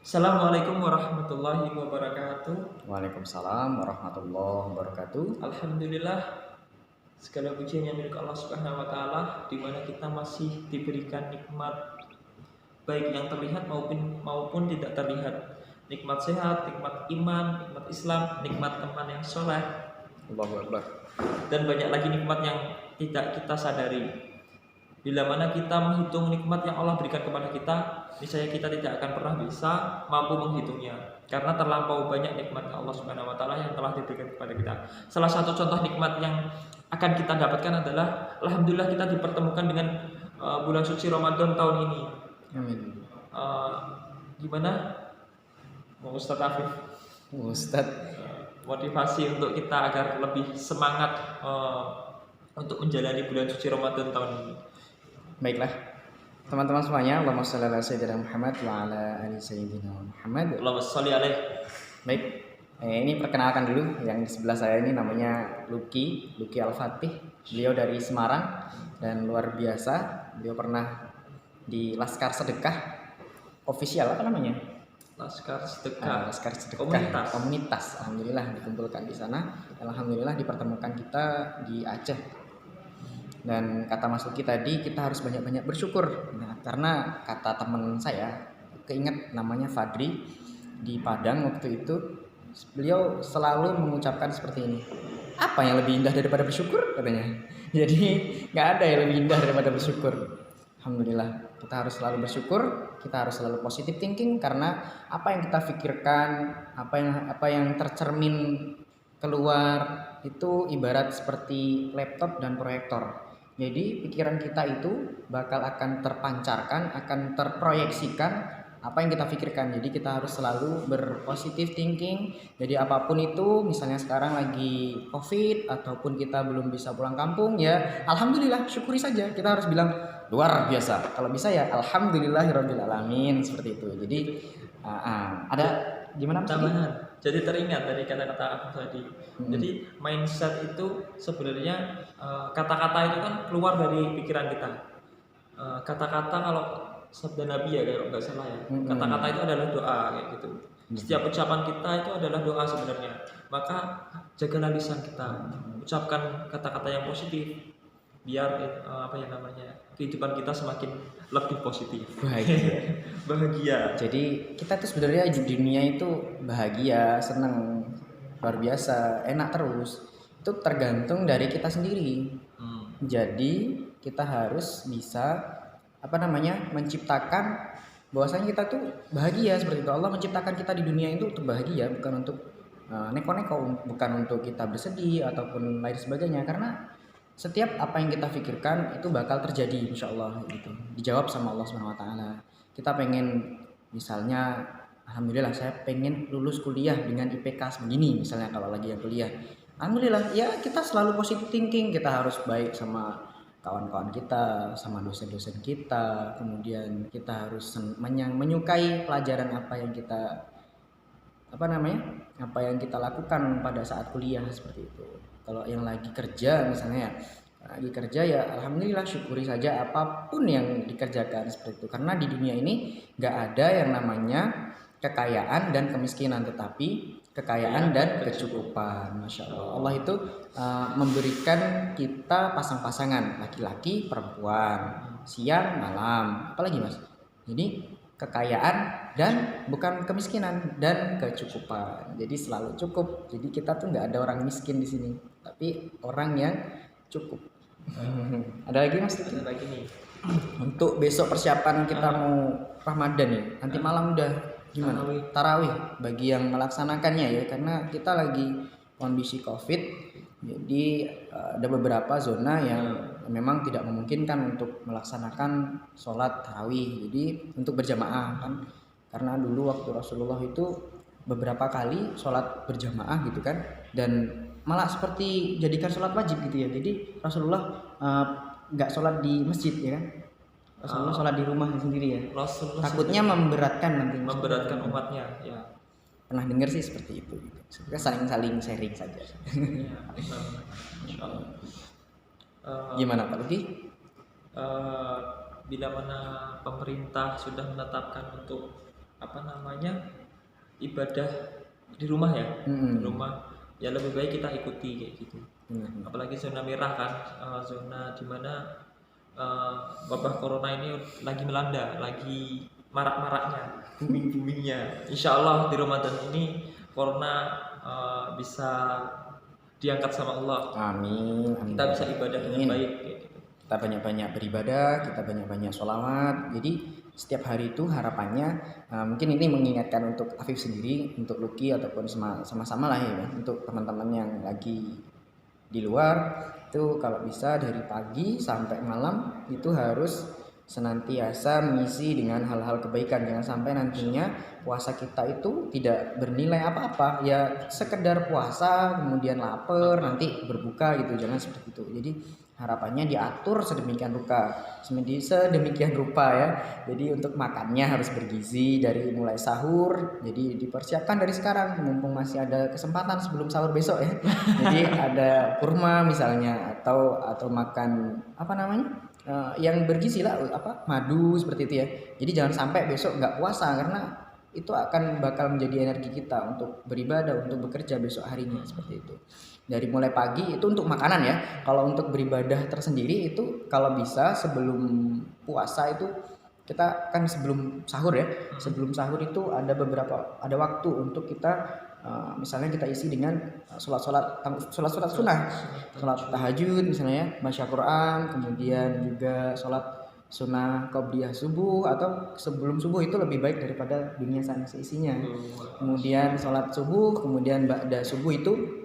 Assalamualaikum warahmatullahi wabarakatuh. Waalaikumsalam warahmatullahi wabarakatuh. Alhamdulillah, segala pujian yang milik Allah Subhanahu wa taala, di mana kita masih diberikan nikmat baik yang terlihat maupun tidak terlihat. Nikmat sehat, nikmat iman, nikmat Islam, nikmat teman yang soleh, Allahu Akbar. dan banyak lagi nikmat yang tidak kita sadari. Bila mana kita menghitung nikmat yang Allah berikan kepada kita, niscaya kita tidak akan pernah bisa mampu menghitungnya, karena terlampau banyak nikmat Allah Subhanahu wa taala yang telah diberikan kepada kita. Salah satu contoh nikmat yang akan kita dapatkan adalah alhamdulillah kita dipertemukan dengan bulan suci Ramadan tahun ini. Amin. Gimana? Mau Ustaz Afif Ustadz, motivasi untuk kita agar lebih semangat untuk menjalani bulan suci Ramadan tahun ini. baiklah teman-teman semuanya, Allahumma shalli ala sayyidina Muhammad wa ala ali sayyidina Muhammad. Allahumma sholli alaih. Baik, ini perkenalkan dulu, yang di sebelah saya ini namanya Lucky Al-Fatih. Beliau dari Semarang dan luar biasa. Beliau pernah di Laskar Sedekah official, apa namanya? Laskar Sedekah. Laskar Sedekah komunitas. Alhamdulillah dikumpulkan di sana. Alhamdulillah dipertemukan kita di Aceh. Dan kata Mas Luki tadi, kita harus banyak-banyak bersyukur. Nah, karena kata teman saya, keinget namanya Fadri di Padang waktu itu, beliau selalu mengucapkan seperti ini. Apa yang lebih indah daripada bersyukur, katanya. Jadi nggak ada yang lebih indah daripada bersyukur. Alhamdulillah, kita harus selalu bersyukur, kita harus selalu positive thinking, karena apa yang kita pikirkan, apa yang tercermin keluar itu ibarat seperti laptop dan proyektor. Jadi pikiran kita itu bakal akan terpancarkan, akan terproyeksikan apa yang kita pikirkan. Jadi kita harus selalu berpositif thinking. Jadi apapun itu, misalnya sekarang lagi COVID ataupun kita belum bisa pulang kampung, ya alhamdulillah, syukuri saja. Kita harus bilang luar biasa. Kalau bisa ya alhamdulillahirabbil alamin, seperti itu. Jadi ada gimana Mas? Tambahan. Jadi teringat dari kata-kata aku tadi. Jadi mindset itu sebenarnya kata-kata itu kan keluar dari pikiran kita. Kata-kata kalau sabda Nabi ya kalau nggak salah ya. Kata-kata itu adalah doa kayak gitu. Setiap ucapan kita itu adalah doa sebenarnya. Maka jagalah lisan kita. Ucapkan kata-kata yang positif biar kehidupan kita semakin lebih positif. Bahagia. Jadi kita tuh sebenarnya di dunia itu bahagia, senang, luar biasa, enak terus. Itu tergantung dari kita sendiri. Jadi kita harus bisa menciptakan bahwasanya kita tuh bahagia seperti itu. Allah menciptakan kita di dunia itu untuk bahagia, bukan untuk neko-neko, bukan untuk kita bersedih ataupun lain sebagainya. Karena setiap apa yang kita pikirkan itu bakal terjadi, insya Allah gitu. Dijawab sama Allah Subhanahu Wa Taala. Kita pengen, misalnya, alhamdulillah saya pengen lulus kuliah dengan IPK segini, misalnya kalau lagi yang kuliah. Alhamdulillah, ya kita selalu positive thinking. Kita harus baik sama kawan-kawan kita, sama dosen-dosen kita. Kemudian kita harus menyukai pelajaran apa yang kita lakukan pada saat kuliah, seperti itu. Kalau yang lagi kerja misalnya, ya alhamdulillah syukuri saja apapun yang dikerjakan, seperti itu. Karena di dunia ini nggak ada yang namanya kekayaan dan kemiskinan, tetapi kekayaan dan kecukupan. Masya Allah, Allah itu memberikan kita pasang-pasangan, laki-laki, perempuan, siang, malam, apalagi Mas. Jadi kekayaan dan bukan kemiskinan, dan kecukupan. Jadi selalu cukup. Jadi kita tuh nggak ada orang miskin di sini, tapi orang yang cukup. Ada lagi Mas? Ada lagi nih. Untuk besok persiapan kita mau Ramadan nih. Nanti malam udah gimana? Tarawih bagi yang melaksanakannya ya, karena kita lagi kondisi COVID. Jadi ada beberapa zona yang memang tidak memungkinkan untuk melaksanakan sholat tarawih. Jadi untuk berjamaah kan, karena dulu waktu Rasulullah itu beberapa kali sholat berjamaah gitu kan, dan malah seperti jadikan sholat wajib gitu ya. Jadi Rasulullah nggak sholat di masjid ya kan, Rasulullah sholat di rumah sendiri ya. Rasulullah Takutnya memberatkan nanti. memberatkan umatnya ya. Pernah dengar sih seperti itu gitu. Sebenarnya saling sharing saja. Gimana Pak Luki? Bila mana pemerintah sudah menetapkan untuk apa namanya, ibadah di rumah ya, di rumah ya lebih baik kita ikuti kayak gitu. Apalagi zona merah kan, zona dimana wabah corona ini lagi melanda, lagi marak-maraknya, booming-boomingnya. Insya Allah di Ramadan ini corona bisa diangkat sama Allah. Amin, amin. Kita bisa ibadah dengan baik kayak gitu. Kita banyak-banyak beribadah, kita banyak-banyak sholawat. Jadi setiap hari itu harapannya mungkin ini mengingatkan untuk Afif sendiri, untuk Lucky ataupun sama-sama lah ya, untuk teman-teman yang lagi di luar itu kalau bisa dari pagi sampai malam itu harus senantiasa mengisi dengan hal-hal kebaikan. Jangan sampai nantinya puasa kita itu tidak bernilai apa-apa, ya sekedar puasa kemudian lapar nanti berbuka gitu, jangan seperti itu. Jadi harapannya diatur sedemikian rupa ya. Jadi untuk makannya harus bergizi dari mulai sahur. Jadi dipersiapkan dari sekarang mumpung masih ada kesempatan sebelum sahur besok ya. Jadi ada kurma misalnya atau makan apa namanya? Yang bergizi lah, madu seperti itu ya. Jadi jangan sampai besok nggak puasa, karena itu akan bakal menjadi energi kita untuk beribadah, untuk bekerja besok harinya seperti itu. Dari mulai pagi itu untuk makanan ya. Kalau untuk beribadah tersendiri itu kalau bisa sebelum puasa itu kita kan sebelum sahur ya. Sebelum sahur itu ada waktu untuk kita misalnya kita isi dengan sholat sunnah, sholat tahajud misalnya, baca Quran, kemudian juga sholat sunnah qobliyah subuh, atau sebelum subuh itu lebih baik daripada dunia sana seisinya. Kemudian sholat subuh, kemudian ba'da subuh itu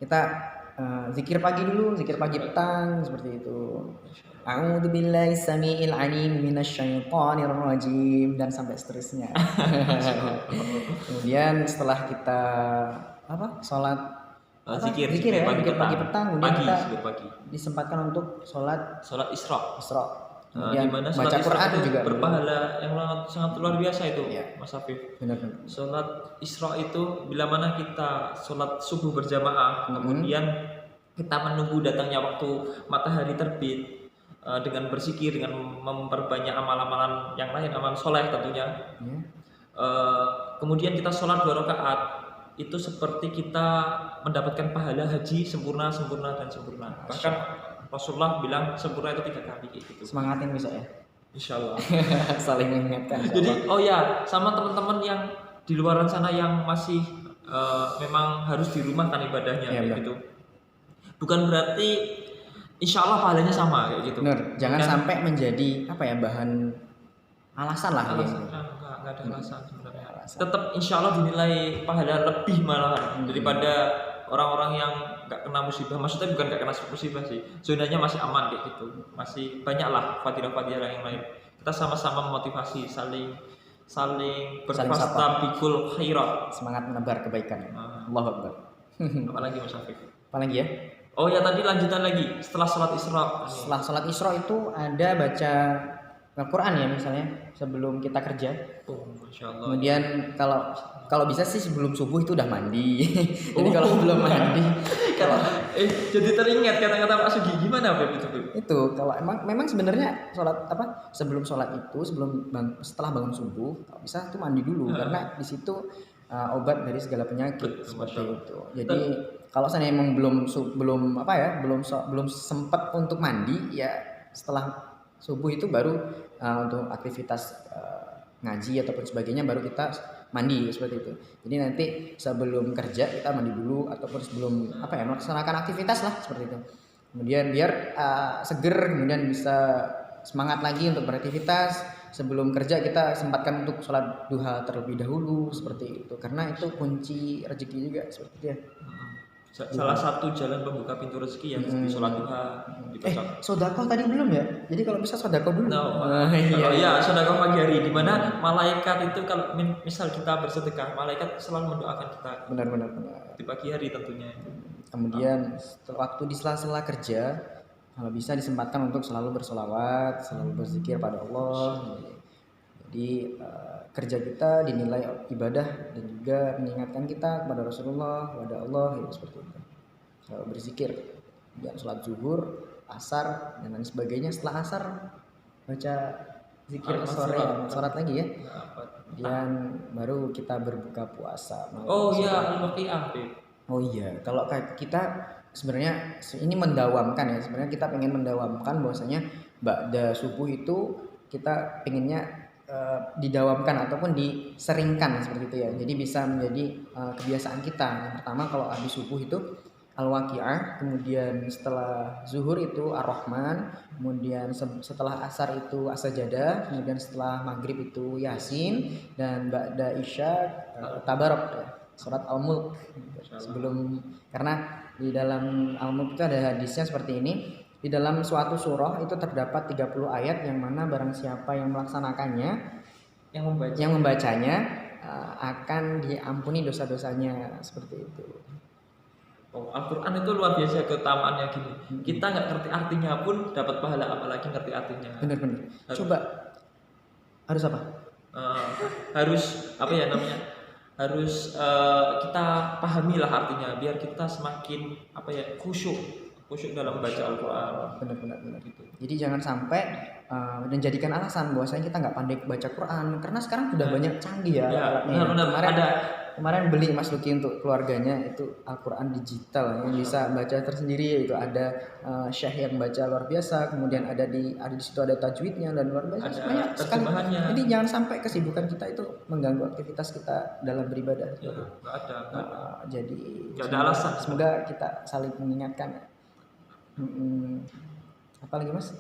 kita zikir pagi dulu, zikir pagi petang seperti itu. A'udzu billahi samiil alim minasyaitonir rajim dan sampai seterusnya. Kemudian setelah kita sholat zikir ya, pagi petang, kemudian kita disempatkan untuk sholat Isra. Kemudian dimana baca Quran juga berpahala yang sangat luar biasa itu ya. Mas Afif. Benar. Sholat Isra itu bila mana kita sholat subuh berjamaah, kemudian kita menunggu datangnya waktu matahari terbit dengan berzikir, dengan memperbanyak amal-amalan yang lain, amal soleh tentunya. Kemudian kita sholat 2 rakaat, itu seperti kita mendapatkan pahala haji sempurna. Bahkan Rasulullah bilang sempurna itu 3 kali gitu. Semangatin besok ya. Insyaallah. Saling mengingatkan. Jadi sama teman-teman yang di luaran sana yang masih memang harus di rumah kan ibadahnya gitu. Bukan berarti insyaallah pahalanya sama kayak gitu. Benar. Jangan sampai menjadi bahan alasan lah. Nggak ada alasan sebenarnya. Tetap insyaallah dinilai pahala lebih malahan daripada orang-orang yang nggak kena musibah. Maksudnya bukan nggak kena musibah sih, zonanya masih aman kayak gitu, masih banyak lah fadilah-fadilah yang lain. Kita sama-sama memotivasi, saling berfastabikul khairat, semangat menebar kebaikan. Allahu Akbar. Apalagi Mas Afif? Apalagi ya? Oh ya, tadi lanjutan lagi setelah sholat Isra. Setelah sholat Isra itu ada baca Al-Quran ya misalnya sebelum kita kerja. Masyaallah. Kemudian kalau bisa sih sebelum subuh itu udah mandi. Jadi kalau belum mandi, jadi teringat kata-kata Pak Sugi, gimana Beb itu? Itu kalau memang sebenarnya sebelum sholat itu setelah bangun subuh kalau bisa tuh mandi dulu karena di situ obat dari segala penyakit seperti itu. Jadi kalau saya emang belum sempat untuk mandi ya setelah subuh itu baru untuk aktivitas ngaji ataupun sebagainya baru kita mandi seperti itu. Jadi nanti sebelum kerja kita mandi dulu ataupun sebelum melaksanakan aktivitas lah seperti itu. Kemudian biar seger, kemudian bisa semangat lagi untuk beraktivitas. Sebelum kerja kita sempatkan untuk sholat duha terlebih dahulu seperti itu, karena itu kunci rezeki juga seperti itu ya. Salah satu jalan pembuka pintu rezeki ya di sholat duha. Sedekah tadi belum ya? Jadi kalau bisa sedekah dulu. Iya, sedekah pagi hari, di mana malaikat itu kalau misal kita bersedekah, malaikat selalu mendoakan kita. Benar. Di pagi hari tentunya. Kemudian waktu di sela-sela kerja, kalau bisa disempatkan untuk selalu bersolawat, selalu berzikir pada Allah. Jadi kerja kita dinilai ibadah dan juga mengingatkan kita kepada Rasulullah, kepada Allah, seperti itu. Selalu berzikir, dan sholat zuhur, asar dan lain sebagainya. Setelah asar baca zikir Amal sore, sholat. amal sholat lagi ya. Apa? Dan baru kita berbuka puasa. Oh Malam iya, sholat. al-waqi'ah, Bib. Oh iya, kalau kayak kita sebenarnya ini mendawamkan ya. Sebenarnya kita pengen mendawamkan bahwasanya ba'da subuh itu kita pengennya didawamkan ataupun diseringkan seperti itu ya. Jadi bisa menjadi kebiasaan kita. Yang pertama kalau habis subuh itu al-waqi'ah, kemudian setelah zuhur itu ar-Rahman, kemudian setelah asar itu as-sajadah, kemudian setelah maghrib itu yasin, dan ba'da isya tabarok ya, surat al-mulk. Sebelum, karena di dalam al-mulk itu ada hadisnya seperti ini, di dalam suatu surah itu terdapat 30 ayat yang mana barang siapa yang melaksanakannya, yang membacanya akan diampuni dosa-dosanya, seperti itu. Oh, Al-Quran itu luar biasa keutamaannya gini. Kita nggak ngerti artinya pun dapat pahala, apalagi ngerti artinya. Benar-benar. Coba harus apa? Harus apa ya namanya? Harus kita pahamilah artinya biar kita semakin apa ya khusyuk dalam membaca Al-Quran. Benar-benar gitu. Jadi jangan sampai dan jadikan alasan bahwasanya kita nggak pandai baca Quran, karena sekarang sudah banyak canggih ya. Benar-benar Kemarin beli Mas Luki untuk keluarganya itu Al-Quran digital yang bisa baca tersendiri, itu ada syekh yang baca luar biasa, kemudian ada di situ ada tajwidnya dan luar biasa, banyak sekali. Jadi jangan sampai kesibukan kita itu mengganggu aktivitas kita dalam beribadah. Ya, nggak ada. Jadi nggak ada alasan. Semoga kita saling mengingatkan. Apa lagi Mas?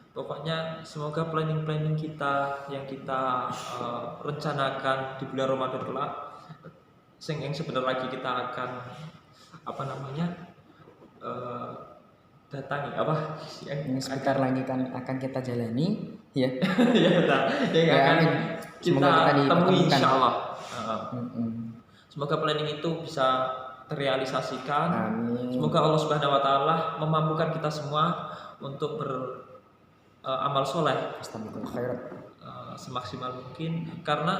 Pokoknya semoga planning kita yang kita rencanakan di bulan Ramadan kelak, yang sebentar lagi kita akan apa namanya datangi apa yang sebentar lagi kan akan kita jalani ya. yang akan kita temui insyaallah. Semoga planning itu bisa terrealisasikan. Amin. Semoga Allah Subhanahu Wa Taala memampukan kita semua untuk amal soleh semaksimal mungkin, karena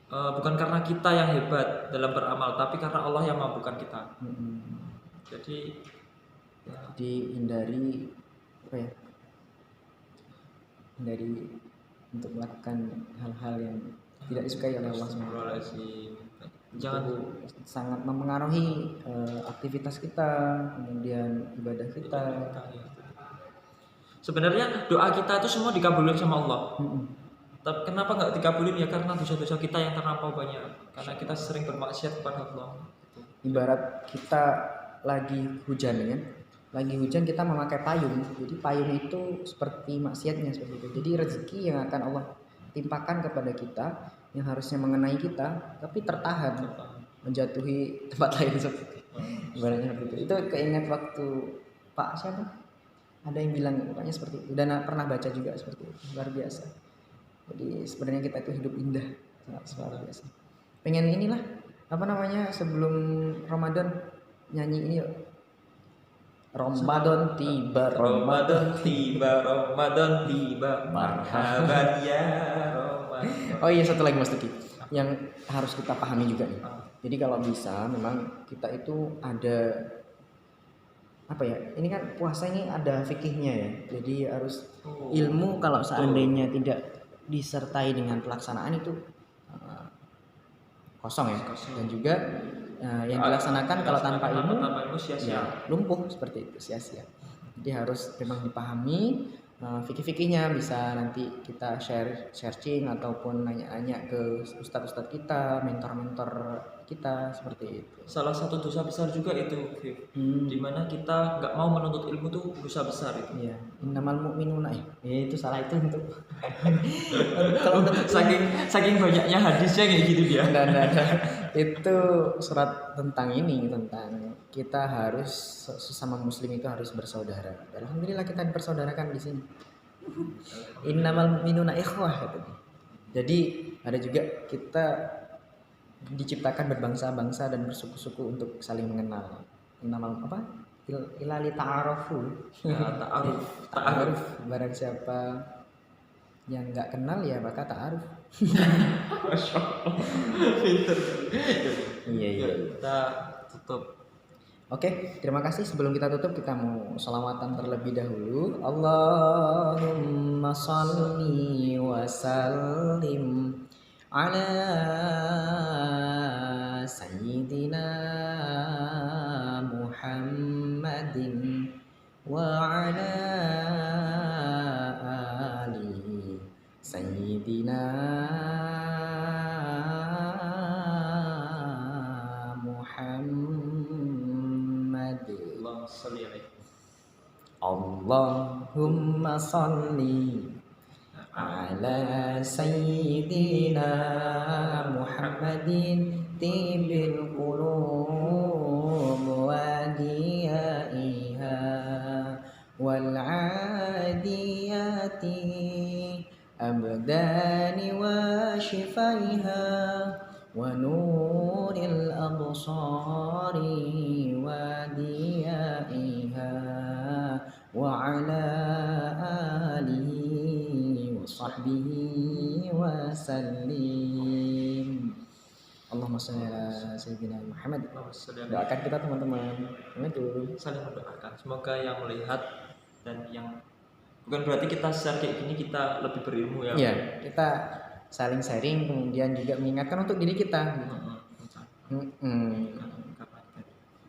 bukan karena kita yang hebat dalam beramal, tapi karena Allah yang mampukan kita. Jadi hindari apa ya? Hindari untuk melakukan hal-hal yang tidak disukai oleh Allah SWT. Jangan sangat mempengaruhi aktivitas kita, kemudian ibadah kita. Sebenarnya doa kita itu semua dikabulin sama Allah. Tapi kenapa nggak dikabulin ya? Karena dosa-dosa kita yang terlampau banyak. Karena kita sering bermaksiat kepada Allah. Ibarat kita lagi hujan ya, lagi hujan kita memakai payung. Jadi payung itu seperti maksiatnya seperti itu. Jadi rezeki yang akan Allah timpakan kepada kita yang harusnya mengenai kita, tapi tertahan menjatuhi tempat lain seperti itu. Ibaratnya seperti itu. Itu keinget waktu Pak siapa? Ada yang bilang pokoknya seperti itu. Dan pernah baca juga seperti itu. Luar biasa. Jadi sebenarnya kita itu hidup indah, sangat luar biasa. Pengen inilah apa namanya sebelum Ramadan nyanyi ini yuk. Ramadan tiba, marhaban ya Ramadan. Oh iya, satu lagi Mas Tuki yang harus kita pahami juga nih. Jadi kalau bisa memang kita itu ada apa ya, ini kan puasa ini ada fikihnya ya, jadi harus ilmu kalau seandainya tidak disertai dengan pelaksanaan itu kosong ya. Dan juga yang dilaksanakan kalau tanpa ilmu ya lumpuh seperti itu, sia-sia. Jadi harus memang dipahami fikih-fikihnya, bisa nanti kita searching ataupun nanya-nanya ke ustadz-ustadz kita, mentor-mentor kita seperti itu. Salah satu dosa besar juga itu, dimana kita nggak mau menuntut ilmu tuh dosa besar itu. Iya, innamal mu'minuna itu salah itu untuk kalau saking banyaknya hadisnya kayak gitu dia. Dan itu surat tentang ini, tentang kita harus sesama muslim itu harus bersaudara. Alhamdulillah kita dipersaudarakan di sini. Innamal mu'minuna ikhwah gitu. Jadi ada juga kita diciptakan berbangsa-bangsa dan bersuku-suku untuk saling mengenal. Innamal apa? Ilali ta'arufu. Ta'aruf. Barang siapa yang nggak kenal ya maka ta'aruf. Masya Allah. Pinter. Iya. Kita tutup. Oke, terima kasih. Sebelum kita tutup, kita mau selawatan terlebih dahulu. Allahumma salli wa sallim ala sayyidina Muhammadin wa ala ali sayyidina Muhammad. Allahumma sholli alaihi. Allahumma salli ala sayyidina Muhammadin tibil qulub wa diyaiha wal adiyati abdani wa shifaiha wa nuril absari wa diyaiha wa ala alihi wa sahbihi wa sallim. Allahumma sholli ala sayyidina Muhammad. Allahumma sholli alaihi. Doakan kita teman-teman. Assalamualaikum. Saling mendoakan. Semoga yang melihat dan yang bukan berarti kita share kayak gini kita lebih berilmu ya. Iya, kita saling sharing kemudian juga mengingatkan untuk diri kita.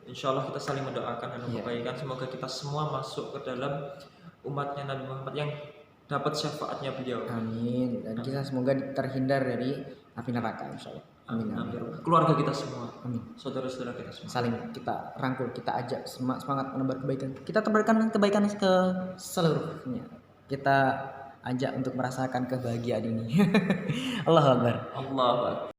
Insya Allah kita saling mendoakan dan Iya. kebaikan. Semoga kita semua masuk ke dalam umatnya Nabi Muhammad yang dapat syafaatnya beliau. Amin. Dan kita semoga terhindar dari api neraka insyaallah. Amin. Amin. Amin. Keluarga kita semua, Amin. saudara-saudara kita semua. Saling kita rangkul, kita ajak semangat menebar kebaikan. Kita tebarkan kebaikan ke seluruhnya. Kita ajak untuk merasakan kebahagiaan ini. Allahu Akbar. Allah